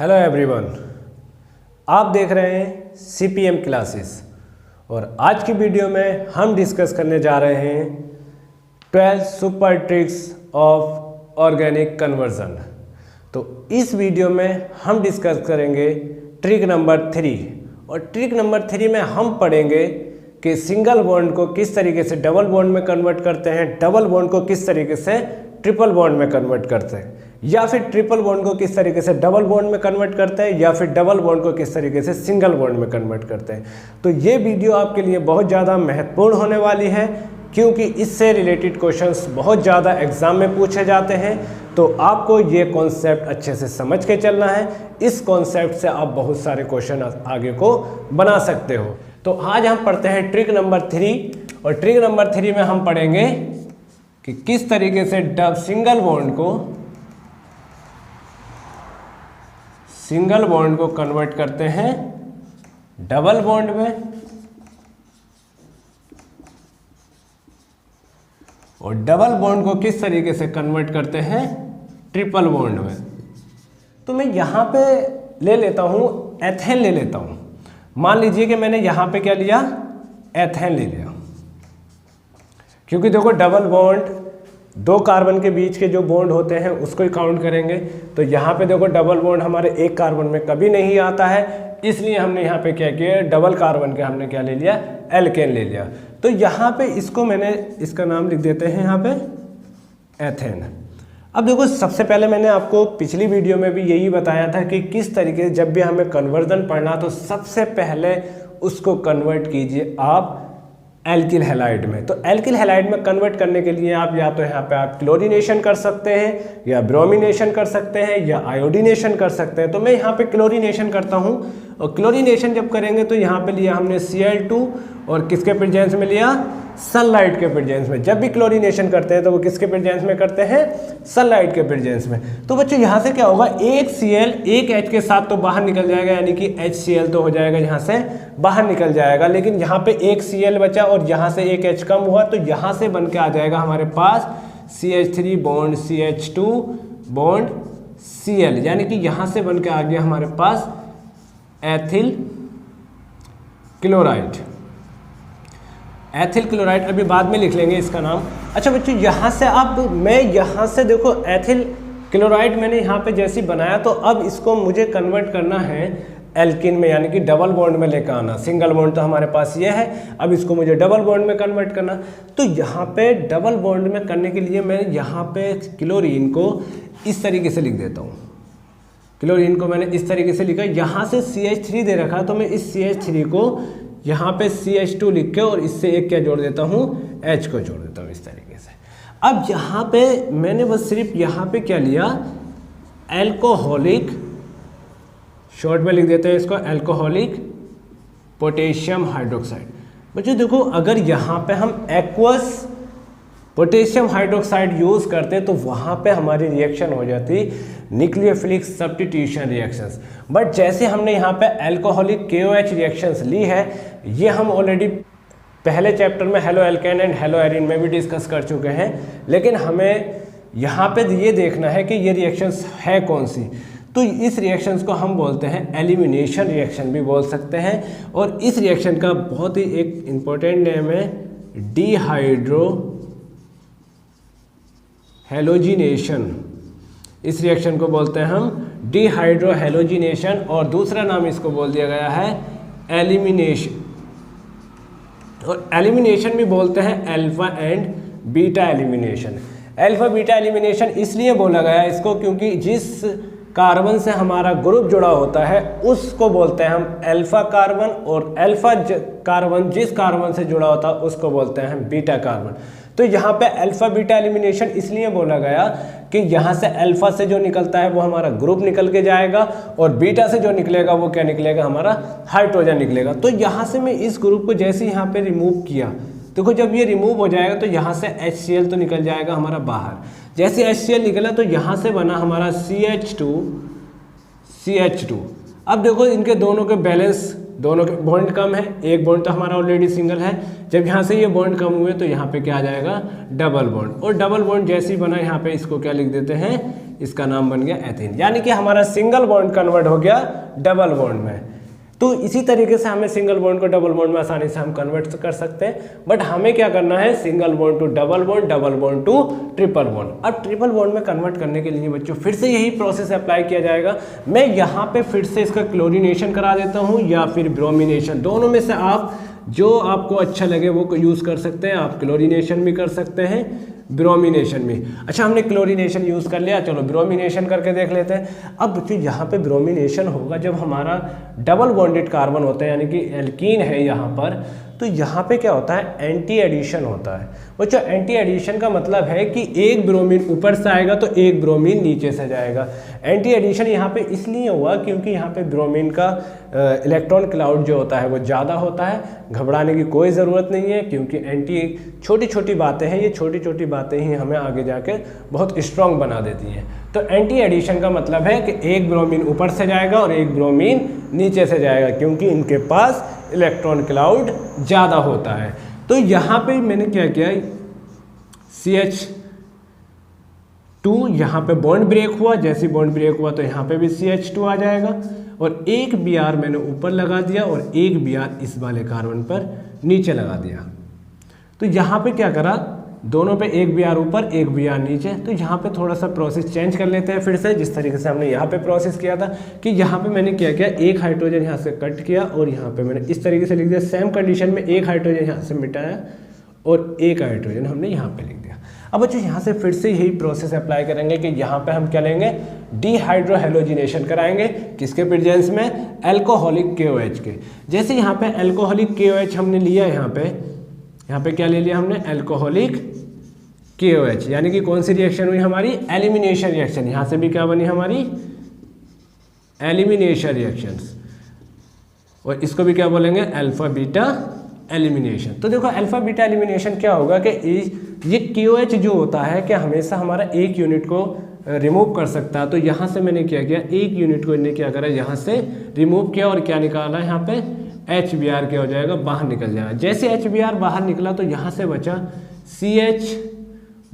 Hello everyone, आप देख रहे हैं सीपीएम क्लासेस और आज की वीडियो में हम डिस्कस करने जा रहे हैं 12 super tricks of organic conversion. तो इस वीडियो में हम डिस्कस करेंगे ट्रिक नंबर 3 और ट्रिक नंबर 3 में हम पढ़ेंगे कि सिंगल बॉन्ड को किस तरीके से डबल बॉन्ड में कन्वर्ट करते हैं, डबल बॉन्ड को किस तरीके से ट्रिपल बॉन्ड में कन्वर्ट करते हैं, या फिर ट्रिपल बॉन्ड को किस तरीके से डबल बॉन्ड में कन्वर्ट करते हैं, या फिर डबल बॉन्ड को किस तरीके से सिंगल बॉन्ड में कन्वर्ट करते हैं। तो ये वीडियो आपके लिए बहुत ज़्यादा महत्वपूर्ण होने वाली है क्योंकि इससे रिलेटेड क्वेश्चंस बहुत ज़्यादा एग्जाम में पूछे जाते हैं। तो आपको ये कॉन्सेप्ट अच्छे से समझ के चलना है। इस कॉन्सेप्ट से आप बहुत सारे क्वेश्चन आगे को बना सकते हो। तो आज हम पढ़ते हैं ट्रिक नंबर 3 और ट्रिक नंबर 3 में हम पढ़ेंगे कि किस तरीके से सिंगल बॉन्ड को कन्वर्ट करते हैं डबल बॉन्ड में और डबल बॉन्ड को किस तरीके से कन्वर्ट करते हैं ट्रिपल बॉन्ड में। तो मैं यहाँ पे ले लेता हूँ एथेन ले लेता हूँ। मान लीजिए कि मैंने यहाँ पे क्या लिया, एथेन ले लिया, क्योंकि देखो डबल बॉन्ड दो कार्बन के बीच के जो बॉन्ड होते हैं उसको ही काउंट करेंगे। तो यहाँ पे देखो डबल बॉन्ड हमारे एक कार्बन में कभी नहीं आता है, इसलिए हमने यहाँ पे क्या किया, डबल कार्बन के हमने क्या ले लिया, एल्केन ले लिया। तो यहाँ पे इसको मैंने इसका नाम लिख देते हैं यहाँ पे एथेन। अब देखो सबसे पहले मैंने आपको पिछली वीडियो में भी यही बताया था कि किस तरीके से जब भी हमें कन्वर्जन पढ़ना तो सबसे पहले उसको कन्वर्ट कीजिए आप एल्किल हैलाइड में। तो एल्किल हैलाइड में कन्वर्ट करने के लिए आप या तो यहाँ पे आप क्लोरीनेशन कर सकते हैं, या ब्रोमिनेशन कर सकते हैं, या आयोडीनेशन कर सकते हैं। तो मैं यहाँ पे क्लोरीनेशन करता हूँ और क्लोरीनेशन जब करेंगे तो यहाँ पे लिया हमने Cl2 और किसके प्रेजेंस में लिया, सनलाइट के प्रेजेंस में। जब भी क्लोरीनेशन करते हैं तो वो किसके प्रेजेंस में करते हैं, सनलाइट के प्रेजेंस में। तो बच्चों यहाँ से क्या होगा, एक Cl एक H के साथ तो बाहर निकल जाएगा, यानी कि HCl तो हो जाएगा यहाँ से बाहर निकल जाएगा। लेकिन यहाँ पे एक Cl बचा और यहाँ से एक H कम हुआ, तो यहाँ से बन के आ जाएगा हमारे पास CH3 bond CH2 bond Cl, यानी कि यहाँ से बन के आ गया हमारे पास एथिल क्लोराइड। एथिल क्लोराइड अभी बाद में लिख लेंगे इसका नाम। अच्छा बच्चों, यहाँ से अब मैं यहाँ से देखो एथिल क्लोराइड मैंने यहाँ पे जैसे बनाया, तो अब इसको मुझे कन्वर्ट करना है एल्किन में, यानी कि डबल बॉन्ड में लेकर आना। सिंगल बॉन्ड तो हमारे पास ये है, अब इसको मुझे डबल बॉन्ड में कन्वर्ट करना। तो यहाँ पे डबल बॉन्ड में करने के लिए मैं यहाँ पे क्लोरीन को इस तरीके से लिख देता हूँ। क्लोरीन को मैंने इस तरीके से लिखा, यहाँ से CH3 दे रखा, तो मैं इस CH3 को यहाँ पे CH2 लिख के और इससे एक क्या जोड़ देता हूँ, H को जोड़ देता हूँ इस तरीके से। अब यहाँ पे मैंने बस सिर्फ यहाँ पे क्या लिया, एल्कोहलिक, शॉर्ट में लिख देते हैं इसको एल्कोहलिक पोटेशियम हाइड्रोक्साइड। बच्चों देखो, अगर यहाँ पे हम एक्वस पोटेशियम हाइड्रोक्साइड यूज़ करते तो वहाँ पे हमारी रिएक्शन हो जाती न्यूक्लियोफिलिक सब्स्टिट्यूशन रिएक्शंस। बट जैसे हमने यहाँ पे एल्कोहलिक KOH रिएक्शंस ली है, ये हम ऑलरेडी पहले चैप्टर में halo alkane and hello Erin में भी डिस्कस कर चुके हैं। लेकिन हमें यहाँ पे ये देखना है कि ये रिएक्शंस है कौन सी। तो इस रिएक्शंस को हम बोलते हैं एलिमिनेशन रिएक्शन भी बोल सकते हैं। और इस रिएक्शन का बहुत ही एक इम्पोर्टेंट नेम है डिहाइड्रो हेलोजिनेशन। इस रिएक्शन को बोलते हैं हम डिहाइड्रो हेलोजिनेशन, और दूसरा नाम इसको बोल दिया गया है एलिमिनेशन। और एलिमिनेशन भी बोलते हैं alpha and beta elimination. Alpha beta elimination इसलिए बोला गया है इसको क्योंकि जिस कार्बन से हमारा ग्रुप जुड़ा होता है उसको बोलते हैं हम अल्फा कार्बन, और अल्फा कार्बन जिस कार्बन से जुड़ा होता है उसको बोलते हैं हम बीटा कार्बन। तो यहाँ पे अल्फा बीटा एलिमिनेशन इसलिए बोला गया कि यहाँ से अल्फा से जो निकलता है वो हमारा ग्रुप निकल के जाएगा, और बीटा से जो निकलेगा वो क्या निकलेगा, हमारा हाइड्रोजन निकलेगा। तो यहाँ से मैं इस ग्रुप को जैसे यहाँ पे रिमूव किया, देखो जब ये रिमूव हो जाएगा तो यहाँ से HCl तो निकल जाएगा हमारा बाहर। जैसे HCl निकला तो यहाँ से बना हमारा CH2। अब देखो इनके दोनों के बैलेंस, दोनों के बॉन्ड कम है, एक बॉन्ड तो हमारा ऑलरेडी सिंगल है। जब यहाँ से ये बॉन्ड कम हुए तो यहाँ पे क्या आ जाएगा, डबल बॉन्ड। और डबल बॉन्ड जैसे ही बना यहाँ पे इसको क्या लिख देते हैं, इसका नाम बन गया एथीन। यानी कि हमारा सिंगल बॉन्ड कन्वर्ट हो गया डबल बॉन्ड में। तो इसी तरीके से हमें सिंगल बॉन्ड को डबल बॉन्ड में आसानी से हम कन्वर्ट कर सकते हैं, बट हमें क्या करना है, single bond to double bond to triple bond. अब ट्रिपल बॉन्ड में कन्वर्ट करने के लिए बच्चों फिर से यही प्रोसेस अप्लाई किया जाएगा। मैं यहाँ पे फिर से इसका क्लोरीनेशन करा देता हूँ या फिर ब्रोमिनेशन, दोनों में से आप जो आपको अच्छा लगे वो यूज़ कर सकते हैं। आप क्लोरीनेशन भी कर सकते हैं, ब्रोमिनेशन भी। अच्छा, हमने क्लोरीनेशन यूज़ कर लिया, चलो ब्रोमिनेशन करके देख लेते हैं। अब बच्चों यहाँ पे ब्रोमिनेशन होगा जब हमारा डबल बॉन्डेड कार्बन होता है, यानी कि एल्कीन है यहाँ पर, तो यहाँ पे क्या होता है, एंटी एडिशन होता है। बच्चों एंटी एडिशन का मतलब है कि एक ब्रोमीन ऊपर से आएगा तो एक ब्रोमीन नीचे से जाएगा। एंटी एडिशन यहाँ पे इसलिए हुआ क्योंकि यहाँ पे ब्रोमीन का इलेक्ट्रॉन क्लाउड जो होता है वो ज़्यादा होता है। घबराने की कोई ज़रूरत नहीं है, क्योंकि एंटी छोटी छोटी बातें हैं, ये छोटी छोटी बातें ही हमें आगे जाके बहुत स्ट्रॉन्ग बना देती हैं। तो एंटी एडिशन का मतलब है कि एक ब्रोमीन ऊपर से जाएगा और एक ब्रोमीन नीचे से जाएगा, क्योंकि इनके पास इलेक्ट्रॉन क्लाउड ज़्यादा होता है। तो यहाँ पे मैंने क्या किया, CH2 यहाँ पे बॉन्ड ब्रेक हुआ, जैसे बॉन्ड ब्रेक हुआ तो यहाँ पे भी CH2 आ जाएगा, और एक Br मैंने ऊपर लगा दिया और एक Br इस वाले कार्बन पर नीचे लगा दिया। तो यहाँ पे क्या करा, दोनों पे एक Br ऊपर एक Br नीचे। तो यहाँ पे थोड़ा सा प्रोसेस चेंज कर लेते हैं फिर से, जिस तरीके से हमने यहाँ पे प्रोसेस किया था कि यहाँ पे मैंने क्या किया, एक हाइड्रोजन यहाँ से कट किया और यहाँ पे मैंने इस तरीके से लिख दिया। सेम कंडीशन में एक हाइड्रोजन यहाँ से मिटाया और एक हाइड्रोजन हमने यहाँ पे लिख दिया। अब बच्चों यहाँ से फिर से यही प्रोसेस अप्लाई करेंगे कि यहाँ पे हम क्या लेंगे, डिहाइड्रोहेलोजिनेशन कराएंगे, किसके प्रेजेंस में, एल्कोहलिक KOH के। जैसे यहाँ पे एल्कोहलिक KOH हमने लिया, यहाँ पे क्या ले लिया हमने, एल्कोहलिक KOH, यानी कि कौन सी रिएक्शन हुई हमारी, एलिमिनेशन रिएक्शन। यहाँ से भी क्या बनी हमारी, एलिमिनेशन रिएक्शंस, और इसको भी क्या बोलेंगे, अल्फा बीटा एलिमिनेशन। तो देखो अल्फा बीटा एलिमिनेशन क्या होगा कि ये KOH जो होता है कि हमेशा हमारा एक यूनिट को रिमूव कर सकता है। तो यहाँ से मैंने क्या किया, एक यूनिट को इन्हें क्या करा, यहाँ से रिमूव किया और क्या निकाला, यहाँ पे HBr क्या हो जाएगा, बाहर निकल जाएगा। जैसे HBr बाहर निकला तो यहाँ से बचा CH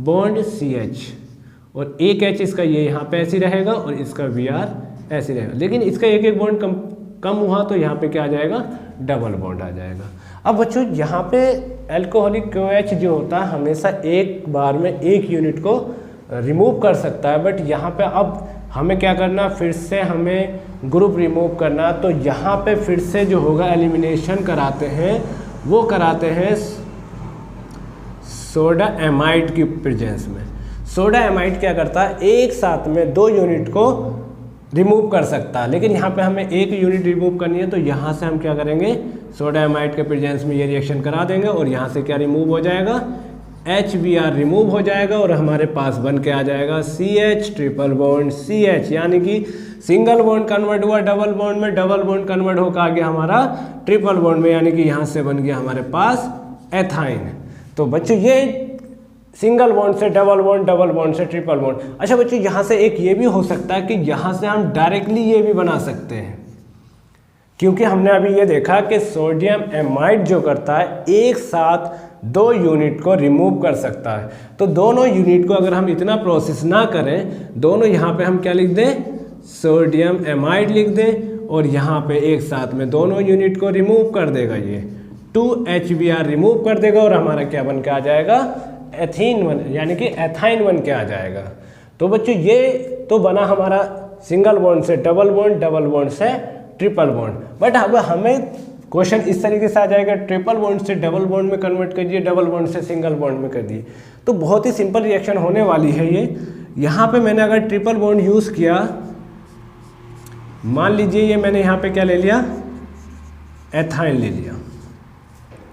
बॉन्ड CH, और एक H इसका ये यहाँ पे ऐसे रहेगा और इसका Br ऐसे रहेगा, लेकिन इसका एक एक बॉन्ड कम हुआ तो यहाँ पे क्या आ जाएगा, डबल बॉन्ड आ जाएगा। अब बच्चों यहाँ पे एल्कोहलिक KOH जो होता है हमेशा एक बार में एक यूनिट को रिमूव कर सकता है, बट यहाँ पे अब हमें क्या करना, फिर से हमें ग्रुप रिमूव करना। तो यहाँ पे फिर से जो होगा एलिमिनेशन कराते हैं, वो कराते हैं सोडा एमाइड की प्रेजेंस में। सोडा एमाइड क्या करता है, एक साथ में दो यूनिट को रिमूव कर सकता है, लेकिन यहाँ पे हमें एक यूनिट रिमूव करनी है। तो यहाँ से हम क्या करेंगे, सोडा एमाइड के प्रेजेंस में ये रिएक्शन करा देंगे और यहाँ से क्या रिमूव हो जाएगा, HBr रिमूव हो जाएगा और हमारे पास बन के आ जाएगा CH ट्रिपल बॉन्ड CH, यानी कि सिंगल बॉन्ड कन्वर्ट हुआ डबल बॉन्ड में, डबल बॉन्ड कन्वर्ट होकर आ गया हमारा ट्रिपल बॉन्ड में, यानी कि यहाँ से बन गया हमारे पास एथाइन। तो बच्चों ये सिंगल बॉन्ड से डबल बॉन्ड से ट्रिपल बॉन्ड। अच्छा बच्चों यहाँ से एक ये भी हो सकता है कि यहाँ से हम डायरेक्टली ये भी बना सकते हैं, क्योंकि हमने अभी ये देखा कि सोडियम एमाइड जो करता है एक साथ दो यूनिट को रिमूव कर सकता है। तो दोनों यूनिट को अगर हम इतना प्रोसेस ना करें, दोनों यहाँ पे हम क्या लिख दें, सोडियम एमाइड लिख दें और यहाँ पे एक साथ में दोनों यूनिट को रिमूव कर देगा, ये 2HBr रिमूव कर देगा और हमारा क्या बन के आ जाएगा, एथीन वन, यानी कि एथाइन बन के आ जाएगा। तो बच्चों ये तो बना हमारा सिंगल बॉन्ड से डबल बॉन्ड से ट्रिपल बॉन्ड। बट अब हमें क्वेश्चन इस तरीके से आ जाएगा, ट्रिपल बॉन्ड से डबल बॉन्ड में कन्वर्ट करिए, डबल बॉन्ड से सिंगल बॉन्ड में कर दिए। तो बहुत ही सिंपल रिएक्शन होने वाली है ये। यहाँ पे मैंने अगर ट्रिपल बॉन्ड यूज़ किया, मान लीजिए ये मैंने यहाँ पे क्या ले लिया, एथाइन ले लिया।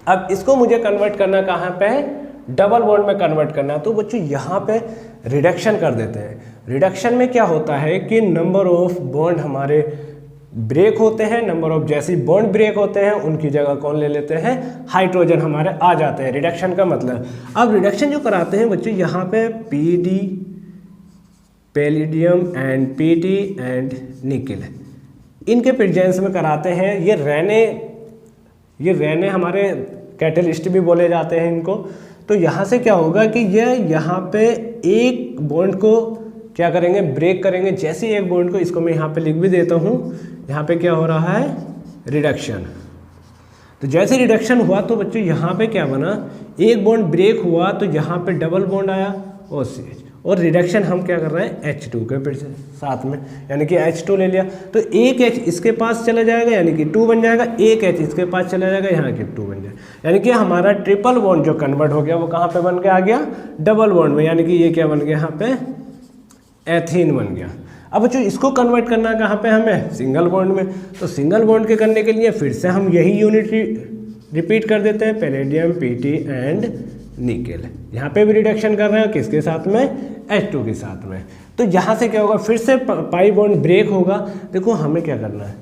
अब इसको मुझे कन्वर्ट करना कहाँ पे है, डबल बॉन्ड में कन्वर्ट करना। तो बच्चों यहाँ पे रिडक्शन कर देते हैं। रिडक्शन में क्या होता है कि नंबर ऑफ बॉन्ड हमारे ब्रेक होते हैं, नंबर ऑफ जैसे बॉन्ड ब्रेक होते हैं उनकी जगह कौन ले लेते हैं, हाइड्रोजन हमारे आ जाते हैं। रिडक्शन का मतलब, अब रिडक्शन जो कराते हैं बच्चों यहाँ पे PD palladium and PT and nickel, इनके प्रेजेंस में कराते हैं। ये रहने हमारे कैटलिस्ट भी बोले जाते हैं इनको। तो यहाँ से क्या होगा कि ये यहाँ पे एक बॉन्ड को क्या करेंगे, ब्रेक करेंगे। जैसे ही एक बॉन्ड को, इसको मैं यहाँ पे लिख भी देता हूँ, यहाँ पे क्या हो रहा है, रिडक्शन। तो जैसे रिडक्शन हुआ तो बच्चों यहाँ पे क्या बना, एक बॉन्ड ब्रेक हुआ तो यहाँ पे डबल बॉन्ड आया OCH, और रिडक्शन हम क्या कर रहे हैं H2 के फिर से साथ में, यानी कि H2 ले लिया तो एक H इसके पास चला जाएगा यानी कि 2 बन जाएगा, एक H इसके पास चला जाएगा यहाँ के 2 बन जाएगा, यानी कि हमारा ट्रिपल बॉन्ड जो कन्वर्ट हो गया वो कहाँ पे बन के आ गया, डबल बॉन्ड में, यानी कि ये क्या बन गया यहाँ पे, एथीन बन गया। अब जो इसको कन्वर्ट करना है कहाँ पे हमें, सिंगल बॉन्ड में। तो सिंगल बॉन्ड के करने के लिए फिर से हम यही यूनिट रिपीट कर देते हैं, पैलेडियम Pt एंड निकेल। यहाँ पे भी रिडक्शन कर रहे हैं किसके साथ में, H2 के साथ में। तो यहाँ से क्या होगा, फिर से पाई बॉन्ड ब्रेक होगा। देखो हमें क्या करना है,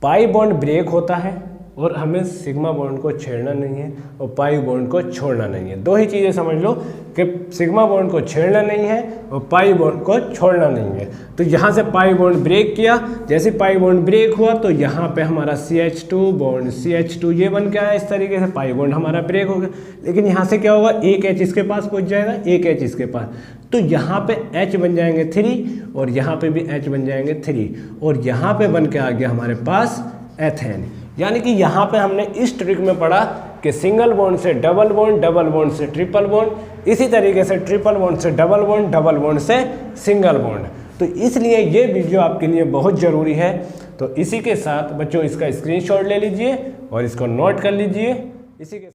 पाई बॉन्ड ब्रेक होता है और हमें सिग्मा बॉन्ड को छेड़ना नहीं है और पाई बॉन्ड को छोड़ना नहीं है। दो ही चीज़ें समझ लो कि सिग्मा बॉन्ड को छेड़ना नहीं है और पाई बॉन्ड को छोड़ना नहीं है। तो यहाँ से पाई बॉन्ड ब्रेक किया, जैसे पाई बॉन्ड ब्रेक हुआ तो यहाँ पे हमारा CH2 बॉन्ड CH2 ये बन के आया, इस तरीके से पाई बॉन्ड हमारा ब्रेक हो गया। लेकिन यहाँ से क्या होगा, एक H इसके पास पहुँच जाएगा, एक H इसके पास, तो यहाँ पे H बन जाएंगे 3 और यहाँ पे भी H बन जाएंगे 3 और यहाँ पे बन के आ गया हमारे पास एथेन। यानी कि यहाँ पे हमने इस ट्रिक में पढ़ा कि सिंगल बॉन्ड से डबल बॉन्ड, डबल बॉन्ड से ट्रिपल बॉन्ड, इसी तरीके से ट्रिपल बॉन्ड से डबल बॉन्ड, डबल बॉन्ड से सिंगल बॉन्ड। तो इसलिए ये वीडियो आपके लिए बहुत ज़रूरी है। तो इसी के साथ बच्चों इसका स्क्रीनशॉट ले लीजिए और इसको नोट कर लीजिए। इसी के